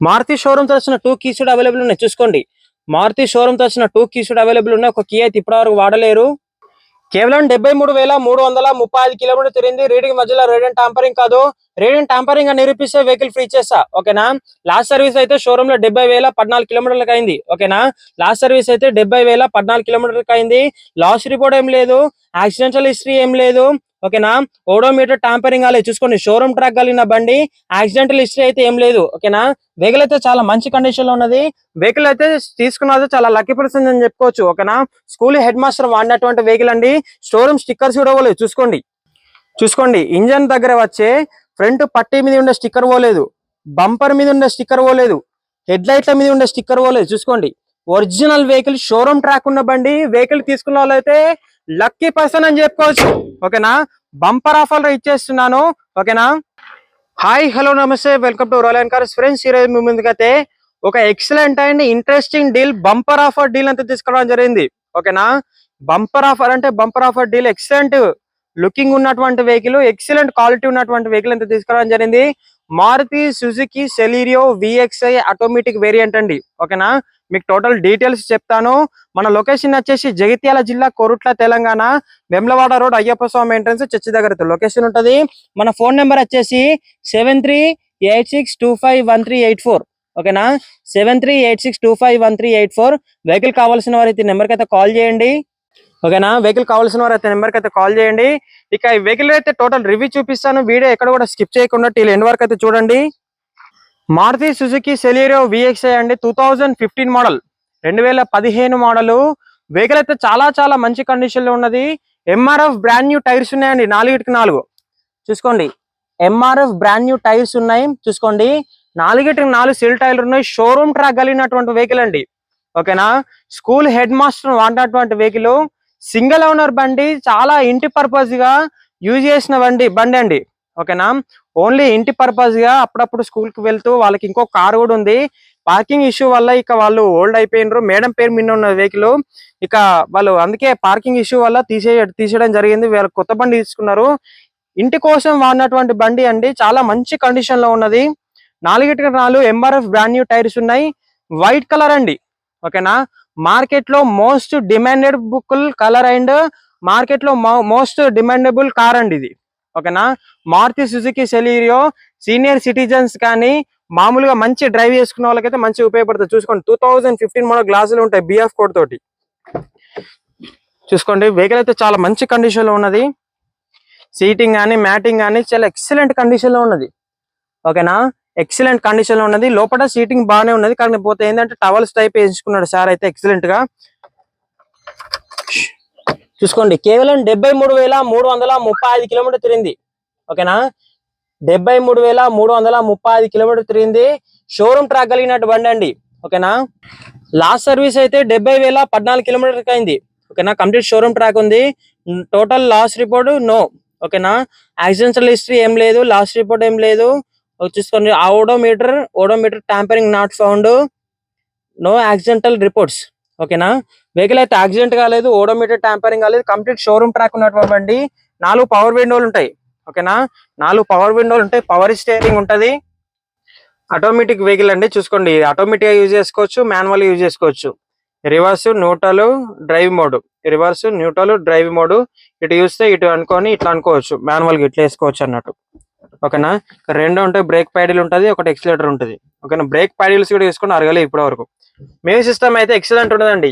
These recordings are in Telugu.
మారుతి షోరూమ్ వచ్చిన 2 కీస్ కూడా అవైలబుల్ ఉన్నాయి చూసుకోండి. మారుతి షోరూమ్ వచ్చిన 2 కీస్ కూడా అవైలబుల్ ఉన్నాయి. ఒక కీ అయితే ఇప్పటివరకు వాడలేరు. కేవలం 73,335 కిలోమీటర్ తిరిగింది. రీడింగ్ మధ్యలో రేడియం టాంపరింగ్ కాదు, రేడియం టాంపరింగ్ అని నిరూపిస్తే వెహికల్ ఫ్రీ చేస్తా. ఓకేనా. లాస్ట్ సర్వీస్ అయితే షోరూమ్ లో 70,014 కిలోమీటర్లకు అయింది. ఓకేనా. లాస్ట్ సర్వీస్ అయితే 70,014 కిలోమీటర్లకు అయింది. లాస్ రిపోర్ట్ ఏం లేదు, యాక్సిడెంటల్ హిస్టరీ ఏం లేదు. ఓకేనా. ఓడోమీటర్ టాంపరింగ్ కాలేదు చూసుకోండి. షోరూమ్ ట్రాక్ కలిగిన బండి, యాక్సిడెంటల్ హిస్టరీ అయితే ఏం లేదు. ఓకేనా. వెహికల్ అయితే చాలా మంచి కండిషన్ లో ఉన్నది. వెహికల్ అయితే తీసుకున్నది చాలా లక్కీ పర్సన్ అని చెప్పుకోవచ్చు. ఓకేనా. స్కూల్ హెడ్ మాస్టర్ వాడినటువంటి వెహికల్ అండి. షోరూమ్ స్టిక్కర్స్ కూడా పోలేదు చూసుకోండి. ఇంజన్ దగ్గర వచ్చే ఫ్రంట్ పట్టీ మీద ఉండే స్టిక్కర్ పోలేదు, బంపర్ మీద ఉండే స్టిక్కర్ పోలేదు, హెడ్ లైట్ల మీద ఉండే స్టిక్కర్ పోలేదు చూసుకోండి. ఒరిజినల్ వెహికల్, షోరూమ్ ట్రాక్ ఉన్న బండి. వెహికల్ తీసుకున్న వాళ్ళైతే లక్కీ పర్సన్ అని చెప్పుకోవచ్చు. ఓకేనా. బంపర్ ఆఫర్ ఇచ్చేస్తున్నాను. ఓకేనా. హాయ్ హలో నమస్తే, welcome to Royal Cars friends. ఈరోజు మీ ముందుకైతే ఒక excellent and interesting deal, bumper offer deal అంతా తీసుకోవడం జరిగింది. ఓకేనా. బంపర్ ఆఫర్ అంటే bumper offer deal, excellent looking ఉన్నటువంటి వెహికల్, ఎక్సలెంట్ క్వాలిటీ ఉన్నటువంటి వెహికల్ అంతా తీసుకోవడం జరిగింది. Maruti Suzuki Celerio VXI automatic variant అండి. ఓకేనా. మీకు టోటల్ డీటెయిల్స్ చెప్తాను. మన లొకేషన్ వచ్చేసి జగిత్యాల జిల్లా, కోరుట్ల, తెలంగాణ. వెమ్లవాడ రోడ్, అయ్యప్ప స్వామి ఎంట్రన్స్, చర్చి దగ్గర లొకేషన్ ఉంటది. మన ఫోన్ నెంబర్ వచ్చేసి 7386251384. ఓకేనా. 7386251384. వెహికల్ కావాల్సిన వారైతే నెంబర్కి అయితే కాల్ చేయండి. ఓకేనా. వెహికల్ కావాల్సిన వారు అయితే నెంబర్కి అయితే కాల్ చేయండి. ఇక ఈ వెహికల్ అయితే టోటల్ రివ్యూ చూపిస్తాను. వీడియో ఎక్కడ కూడా స్కిప్ చేయకుండా టీల్ ఎండ్ వరకు అయితే చూడండి. మారుతి సుజుకి సెలీరియో VXI అండి, 2015 మోడల్, 2015 మోడల్. వెహికల్ అయితే చాలా మంచి కండిషన్ లో ఉన్నది. MRF బ్రాండ్ న్యూ టైర్స్ ఉన్నాయండి, 4x4 చూసుకోండి. MRF బ్రాండ్ న్యూ టైర్స్ ఉన్నాయి చూసుకోండి. 4x4 సిల్ టైర్లు ఉన్నాయి. షోరూమ్ ట్రాక్ కలిగినటువంటి వెహికల్ అండి. ఓకేనా. స్కూల్ హెడ్ మాస్టర్ వాడినటువంటి వెహికల్, సింగిల్ ఓనర్ బండి, చాలా ఇంటి పర్పస్ గా యూజ్ చేసిన బండి అండి. ఓకేనా. ఓన్లీ ఇంటి పర్పస్ గా అప్పుడప్పుడు స్కూల్ కి వెళ్తూ, వాళ్ళకి ఇంకో కార్ కూడా ఉంది. పార్కింగ్ ఇష్యూ వల్ల ఇక వాళ్ళు ఓల్డ్ అయిపోయినారు. మేడం పేరు మీద ఉన్న వెహికల్, ఇక వాళ్ళు అందుకే పార్కింగ్ ఇష్యూ వల్ల తీసేయడం జరిగింది. వీళ్ళు కొత్త బండి తీసుకున్నారు. ఇంటి కోసం వాడినటువంటి బండి అండి, చాలా మంచి కండిషన్ లో ఉన్నది. 4x4 MRF brand new tyres ఉన్నాయి. వైట్ కలర్ అండి. ఓకేనా. మార్కెట్ లో most demanded book colour and market లో మోస్ట్ డిమాండబుల్ కార్ అండి ఇది. ఓకేనా. Maruti Suzuki Celerio senior citizens కానీ మామూలుగా మంచి డ్రైవ్ చేసుకున్న వాళ్ళకైతే మంచి ఉపయోగపడుతుంది. చూసుకోండి. 2015 మోడల్ గ్లాసులు ఉంటాయి BF కోడ్ తోటి చూసుకోండి. వెహికల్ అయితే చాలా మంచి కండిషన్ లో ఉన్నది. సీటింగ్ కానీ మ్యాటింగ్ కానీ చాలా ఎక్సలెంట్ కండిషన్ లో ఉన్నది. ఓకేనా. ఎక్సలెంట్ కండిషన్ లో ఉన్నది. లోపల సీటింగ్ బాగానే ఉన్నది, కాకపోతే ఏంటంటే టవల్స్ టైప్ వేసుకున్నాడు సార్ అయితే ఎక్సలెంట్ గా చూసుకోండి. కేవలం 73,335 కిలోమీటర్ తిరిగింది. ఓకేనా. 73,335 కిలోమీటర్ తిరిగింది. షోరూమ్ ట్రాక్ కలిగినట్టు బండి అండి. ఓకేనా. లాస్ట్ సర్వీస్ అయితే 70,014 కిలోమీటర్ అయింది. ఓకేనా. కంప్లీట్ షోరూమ్ ట్రాక్ ఉంది. Total loss report no. ఓకేనా. యాక్సిడెంటల్ హిస్టరీ ఏం లేదు, లాస్ట్ రిపోర్ట్ ఏం లేదు. చూసుకోండి. Odometer tampering not found, no accidental reports. ఓకేనా. వెహికల్ అయితే యాక్సిడెంట్ కాలేదు, ఓడోమీటర్ టాంపరింగ్ కాలేదు. కంప్లీట్ షోరూమ్ ట్రాక్ ఉన్నటువంటి బండి. 4 పవర్ విండోలు ఉంటాయి. ఓకేనా. 4 పవర్ విండోలు ఉంటాయి. పవర్ స్టీరింగ్ ఉంటది. ఆటోమేటిక్ వెహికల్ అండి. చూసుకోండి. ఆటోమేటిక్ గా యూజ్ చేసుకోవచ్చు, మాన్యువల్ యూజ్ చేసుకోవచ్చు. Reverse, neutral, drive mode. Reverse, neutral, drive mode. ఇటు చూస్తే ఇటు అనుకొని ఇట్లా అనుకోవచ్చు, మాన్యువల్ గా ఇట్లా వేసుకోవచ్చు అన్నట్టు. ఓకేనా. రెండు ఉంటాయి. బ్రేక్ ప్యాడిల్ ఉంటుంది, ఒకటి ఎక్సిలేటర్ ఉంటుంది. ఓకేనా. బ్రేక్ ప్యాడిల్స్ కూడా వేసుకొని అరగలేదు ఇప్పటి వరకు. మ్యూజిక్ సిస్టమ్ అయితే ఎక్సలెంట్ ఉండదండి.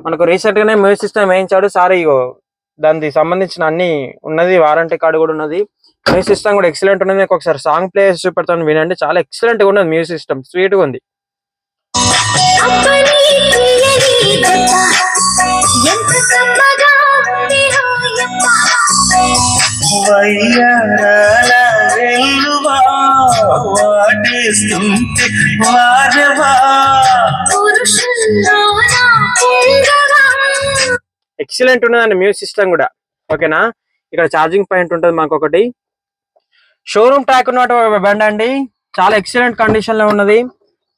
మనకు రీసెంట్ గానే మ్యూజిక్ సిస్టమ్ వేయించాడు సార్. ఇగో దానికి సంబంధించిన అన్ని ఉన్నది, వారంటీ కార్డు కూడా ఉన్నది. మ్యూజిక్ సిస్టమ్ కూడా ఎక్సలెంట్ ఉన్నది. ఒకసారి సాంగ్ ప్లే చేసి చూపెడతాను, వినండి. చాలా ఎక్సలెంట్ గా ఉన్నది మ్యూజిక్ సిస్టమ్, స్వీట్ గా ఉంది. ఎక్సలెంట్ ఉన్నదండి మ్యూజిక్ సిస్టమ్ కూడా. ఓకేనా. ఇక్కడ ఛార్జింగ్ పాయింట్ ఉంటుంది మాకు ఒకటి. షోరూమ్ ట్రాక్ ఉన్న బండి అండి, చాలా ఎక్సలెంట్ కండిషన్ లో ఉన్నది.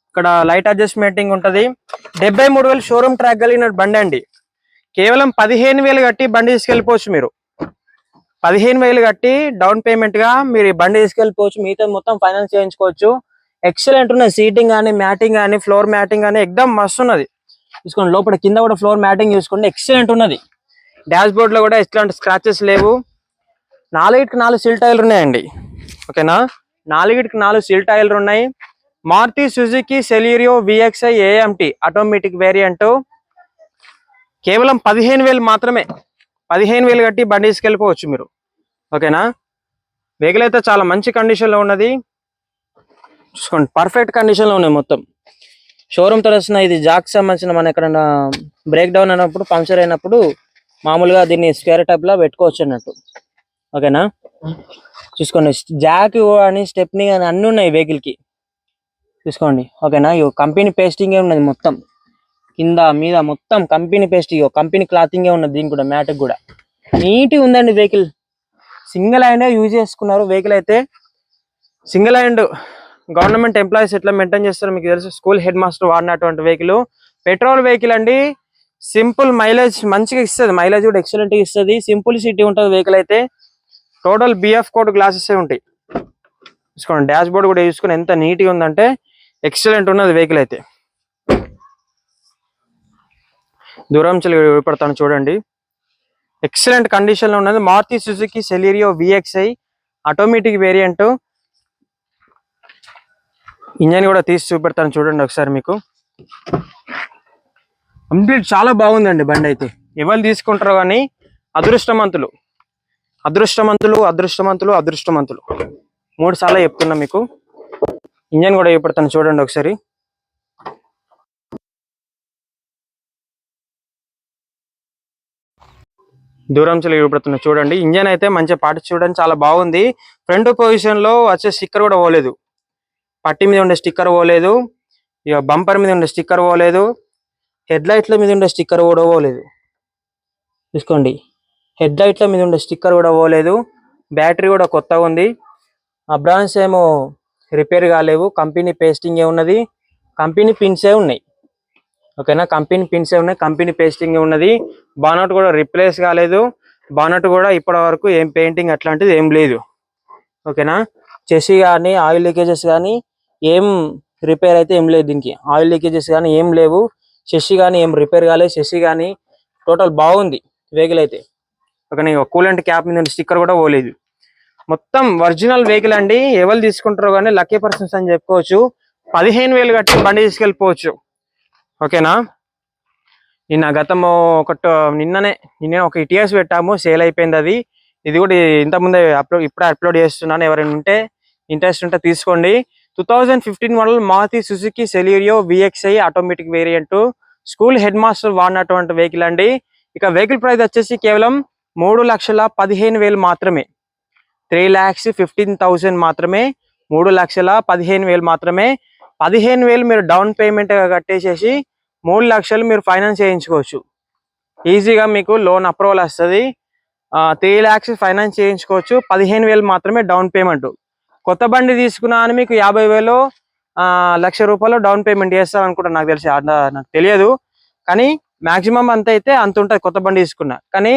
ఇక్కడ లైట్ అడ్జస్ట్మెంటింగ్ ఉంటది. 73,000 షోరూమ్ ట్రాక్ కలిగిన బండి అండి. కేవలం 15,000 కట్టి బండి తీసుకెళ్ళిపోవచ్చు మీరు. 15,000 కట్టి డౌన్ పేమెంట్ గా మీరు ఈ బండి తీసుకెళ్ళిపోవచ్చు. మిగతా మొత్తం ఫైనాన్స్ చేయించుకోవచ్చు. ఎక్సలెంట్ ఉన్నది. సీటింగ్ కానీ, మ్యాటింగ్ కానీ, ఫ్లోర్ మ్యాటింగ్ కానీ ఎక్దమ్ మస్తు ఉన్నది. చూసుకోండి లోపల కింద కూడా ఫ్లోర్ మ్యాటింగ్ చూసుకోండి, ఎక్సలెంట్ ఉన్నది. డాష్ బోర్డ్ లో కూడా ఎట్లాంటి స్క్రాచెస్ లేవు. 4 సీల్ టైర్లు ఉన్నాయండి. ఓకేనా, 4 సీల్ టైర్లు ఉన్నాయి. Maruti Suzuki Celerio VXi AMT automatic variant. కేవలం 15,000 మాత్రమే. 15,000 కట్టి బండి తీసుకెళ్ళిపోవచ్చు మీరు. ఓకేనా, వెహికల్ అయితే చాలా మంచి కండిషన్ లో ఉన్నది. చూసుకోండి పర్ఫెక్ట్ కండిషన్ లో ఉన్నాయి మొత్తం. షోరూమ్ తరఫున ఇది జాక్ సంబంధించిన మన ఎక్కడైనా బ్రేక్ డౌన్ అయినప్పుడు, పంక్చర్ అయినప్పుడు మామూలుగా దీన్ని స్క్వేర్ టైప్ లా పెట్టుకోవచ్చు అన్నట్టు. ఓకేనా, చూసుకోండి జాక్ అని స్టెప్ని కానీ అన్ని ఉన్నాయి వెహికల్ కి. చూసుకోండి ఓకేనా, కంపెనీ పేస్టింగ్ ఉన్నది మొత్తం, కింద మీద మొత్తం కంపెనీ పేస్టింగ్, కంపెనీ క్లాతింగ్ ఉన్నది. దీనికి కూడా మ్యాట్ కూడా నీట్గా ఉందండి వెహికల్. సింగిల్ హ్యాండ్ యూజ్ చేసుకున్నారు వెహికల్ అయితే. సింగిల్ హ్యాండ్ గవర్నమెంట్ ఎంప్లాయీస్ ఎట్లా మెయింటైన్ చేస్తారో మీకు తెలుసు. స్కూల్ హెడ్ మాస్టర్ వాడినటువంటి వెహికల్, పెట్రోల్ వెహికల్ అండి. సింపుల్ మైలేజ్ మంచిగా ఇస్తుంది, మైలేజ్ కూడా ఎక్సలెంట్ గా ఇస్తుంది. సింపుల్ సిటీ ఉంటుంది వెహికల్ అయితే. టోటల్ BF కోడ్ గ్లాసెస్ ఉంటాయి. చూసుకోండి డాష్ బోర్డ్ కూడా చూసుకుని ఎంత నీట్ గా ఉందంటే ఎక్సలెంట్ ఉన్నది వెహికల్ అయితే. దూరం పడతాను చూడండి, ఎక్సలెంట్ కండిషన్ లో ఉన్నది. Maruti Suzuki Celerio VXi automatic variant. Engine కూడా తీసి చూపెడతాను చూడండి ఒకసారి మీకు. కంప్లీట్ చాలా బాగుందండి బండి అయితే. ఎవరు తీసుకుంటారో కానీ అదృష్టవంతులు, అదృష్టవంతులు, అదృష్టవంతులు, అదృష్టవంతులు 3 సార్లు చెప్తున్నా మీకు. ఇంజన్ కూడా చూపెడతాను చూడండి ఒకసారి. దూరం చూపెడుతున్నా చూడండి. ఇంజన్ అయితే మంచిగా పాటి చూడండి, చాలా బాగుంది. ఫ్రంట్ పొజిషన్ లో వచ్చే స్టిక్కర్ కూడా పోలేదు, పట్టి మీద ఉండే స్టిక్కర్ పోలేదు, ఇక బంపర్ మీద ఉండే స్టిక్కర్ పోలేదు, హెడ్ లైట్ల మీద ఉండే స్టిక్కర్ కూడా పోలేదు. చూసుకోండి హెడ్ లైట్ల మీద ఉండే స్టిక్కర్ కూడా పోలేదు. బ్యాటరీ కూడా కొత్తగా ఉంది. అబ్రాన్స్ ఏమో రిపేర్ కాలేవు, కంపెనీ పేస్టింగ్ ఉన్నది, కంపెనీ పిన్సే ఉన్నాయి. ఓకేనా, కంపెనీ పిన్సే ఉన్నాయి, కంపెనీ పేస్టింగ్ ఉన్నది. బానట్ కూడా రిప్లేస్ కాలేదు, బానట్ కూడా ఇప్పటి వరకు ఏం పెయింటింగ్ అట్లాంటిది ఏం లేదు. ఓకేనా, చెసి కానీ ఆయిల్ లీకేజెస్ కానీ ఏం రిపేర్ అయితే ఏం లేదు. దీనికి ఆయిల్ లీకేజెస్ కానీ ఏం లేవు, చెసి కానీ ఏం రిపేర్ కాలేదు, చెసి కానీ టోటల్ బాగుంది వెహికల్ అయితే. ఓకేనా, కూలెంట్ క్యాప్ మీద స్టిక్కర్ కూడా పోలేదు. మొత్తం ఒరిజినల్ వెహికల్ అండి. ఎవరు తీసుకుంటారో కానీ లక్కీ పర్సన్స్ అని చెప్పుకోవచ్చు. 15,000 కట్టి బండి తీసుకెళ్ళిపోవచ్చు. ఓకేనా, నిన్ననే ఒక ఇటిఎస్ పెట్టాము, సేల్ అయిపోయింది అది. ఇది కూడా ఇంతకుముందే ఇప్పుడే అప్లోడ్ చేస్తున్నాను. ఎవరైనా ఉంటే ఇంట్రెస్ట్ ఉంటే తీసుకోండి. 2015 model Maruti Suzuki Celerio VXi automatic variant, school head master వాడినటువంటి వెహికల్ అండి. ఇక వెహికల్ ప్రైస్ వచ్చేసి కేవలం 3,15,000 మాత్రమే. 3,15,000 మాత్రమే, 3,15,000 మాత్రమే. 15,000 మీరు డౌన్ పేమెంట్ కట్టేసేసి 3 లక్షలు మీరు ఫైనాన్స్ చేయించుకోవచ్చు. ఈజీగా మీకు లోన్ అప్రూవల్ వస్తుంది. 3 lakhs ఫైనాన్స్ చేయించుకోవచ్చు. 15,000 మాత్రమే డౌన్ పేమెంట్. కొత్త బండి తీసుకున్నా అని మీకు 50,000 1,00,000 డౌన్ పేమెంట్ చేస్తారు అనుకుంటా, నాకు తెలిసి నాకు తెలియదు. కానీ మాక్సిమం అంత అయితే అంత ఉంటుంది కొత్త బండి తీసుకున్నా. కానీ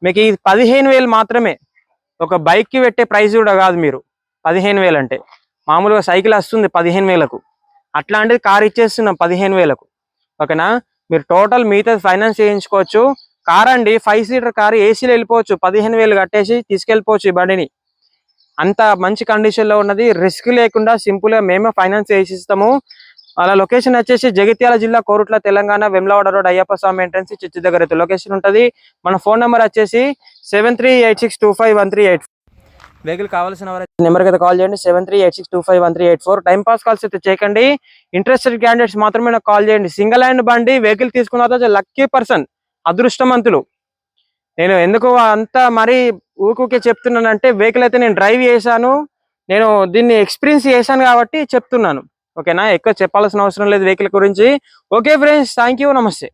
మీకు ఈ 15,000 మాత్రమే. ఒక బైక్ కి పెట్టే ప్రైస్ కూడా కాదు. మీరు 15,000 అంటే మామూలుగా సైకిల్ వస్తుంది 15,000కు, అట్లాంటిది కార్ ఇచ్చేస్తున్నాం 15,000కు. ఓకేనా, మీరు టోటల్ మిగతా ఫైనాన్స్ చేయించుకోవచ్చు. కార్ అండి 5 సీటర్ కారు, ఏసీలో వెళ్ళిపోవచ్చు. 15,000 కట్టేసి తీసుకెళ్ళిపోవచ్చు ఈ బండిని. అంత మంచి కండిషన్ లో ఉన్నది, రిస్క్ లేకుండా సింపుల్ గా మేమే ఫైనాన్స్ చేసి ఇస్తాము. అలా లొకేషన్ వచ్చేసి జగిత్యాల జిల్లా, కోరుట్ల, తెలంగాణ, వెమ్లవాడ రోడ్, అయ్యప్ప స్వామి ఎంట్రన్స్ చర్చి దగ్గర అయితే లొకేషన్ ఉంటుంది. మన ఫోన్ నెంబర్ వచ్చేసి 7386251384. వెహికల్ కావాల్సిన నెంబర్కి అయితే కాల్ చేయండి, 7386251384. టైం పాస్ కాల్స్ అయితే చేయకండి. ఇంట్రెస్టెడ్ క్యాండిడేట్స్ మాత్రమే నాకు కాల్ చేయండి. సింగిల్ హ్యాండ్ బండి వెహికల్ తీసుకున్న తర్వాత లక్కీ పర్సన్, అదృష్టవంతులు. నేను ఎందుకు అంత మరీ ఊకే చెప్తున్నానంటే వెహికల్ అయితే నేను డ్రైవ్ చేశాను, నేను దీన్ని ఎక్స్పీరియన్స్ చేశాను కాబట్టి చెప్తున్నాను. ఓకేనా, ఎక్కువ చెప్పాల్సిన అవసరం లేదు వెహికల్ గురించి. ఓకే ఫ్రెండ్స్, థ్యాంక్ యూ, నమస్తే.